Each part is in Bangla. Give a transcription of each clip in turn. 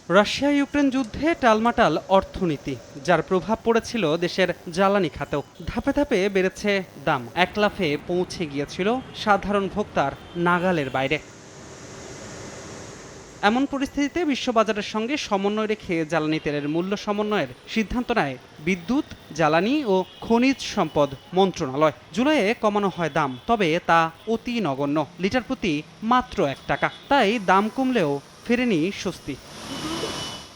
রাশিয়া ইউক্রেন যুদ্ধে টালমাটাল অর্থনীতি, যার প্রভাব পড়েছিল দেশের জ্বালানি খাতেও। ধাপে ধাপে বেড়েছে দাম, এক লাফে পৌঁছে গিয়েছিল সাধারণ ভোক্তার নাগালের বাইরে। এমন পরিস্থিতিতে বিশ্ববাজারের সঙ্গে সমন্বয় রেখে জ্বালানি তেলের মূল্য সমন্বয়ের সিদ্ধান্ত নেয় বিদ্যুৎ, জ্বালানি ও খনিজ সম্পদ মন্ত্রণালয়। জুলাইয়ে কমানো হয় দাম, তবে তা অতি নগণ্য, লিটার প্রতি মাত্র 1 টাকা। তাই দাম কমলেও ফেরেনি স্বস্তি।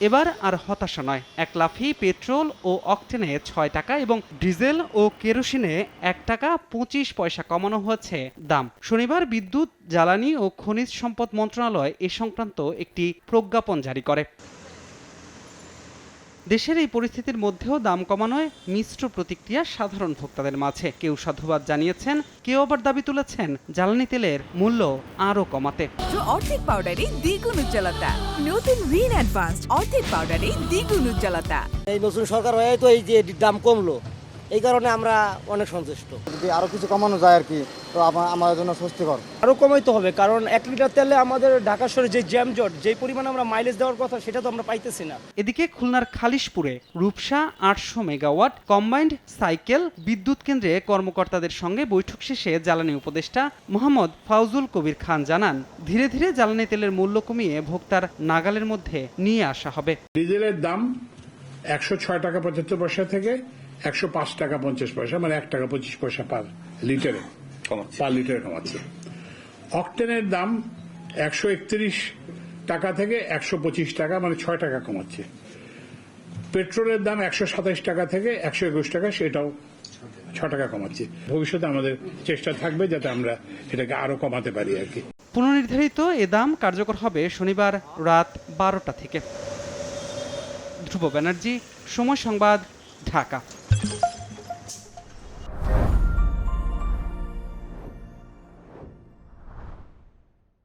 এবার আর হতাশা নয়, এক লাফেই পেট্রোল ও অকটেনে 6 টাকা এবং ডিজেল ও কেরোসিনে 1 টাকা 25 পয়সা কমানো হয়েছে দাম। শনিবার বিদ্যুৎ, জ্বালানি ও খনিজ সম্পদ মন্ত্রণালয় এ সংক্রান্ত একটি প্রজ্ঞাপন জারি করে। দেশের এই পরিস্থিতির মধ্যেও দাম কমানোয় মিশ্র প্রতিক্রিয়া সাধারণ ভোক্তাদের মাঝে। কেউ সাধুবাদ জানিয়েছেন, কেউ আবার দাবি তুলেছেন জ্বালানি তেলের মূল্য আরও কমাতে। অর্ধেক পাউডারে দ্বিগুণ উজ্জ্বলতা, নতুন রিন অ্যাডভান্সড অর্ধেক পাউডারে দ্বিগুণ উজ্জ্বলতা। এই নতুন সরকার হয়ে তো এই যে দাম কমলো, এই কারণে আমরা অনেক সন্তুষ্ট। যদি আরো কিছু কমানো যায় আর কি, তো আমাদের জন্য স্বস্তিকর। আরো কমাইতে হবে, কারণ 1 লিটার তেলে আমাদের ঢাকা শহরে যে জ্যামজট, যে পরিমাণে আমরা মাইলেজ দেওয়ার কথা, সেটা তো আমরা পাইতেছি না। এদিকে খুলনার খালিশপুরে রূপসা 800 মেগাওয়াট কম্বাইন্ড সাইকেল বিদ্যুৎ কেন্দ্রে কর্মকর্তাদের সঙ্গে বৈঠক শেষে জ্বালানি উপদেষ্টা মোহাম্মদ ফাউজুল কবির খান জানান, ধীরে ধীরে জ্বালানি তেলের মূল্য কমিয়ে ভোক্তার নাগালের মধ্যে নিয়ে আসা হবে। ডিজেলের দাম 106 টাকা 75 পয়সা থেকে 105 টাকা 50 পয়সা, মানে 1 টাকা 25 পয়সা পার লিটারে কমাচ্ছে। অকটেনের দাম 131 টাকা থেকে 125 টাকা, মানে 6 টাকা কমাচ্ছে। পেট্রোলের দাম 127 টাকা থেকে 121 টাকা, সেটাও 6 টাকা কমাচ্ছে। ভবিষ্যতে আমাদের চেষ্টা থাকবে যাতে আমরা এটাকে আরো কমাতে পারি আর কি। পুনর্নির্ধারিত এ দাম কার্যকর হবে শনিবার রাত 12টা থেকে। ধ্রুব ব্যানার্জি, সময় সংবাদ, ঢাকা।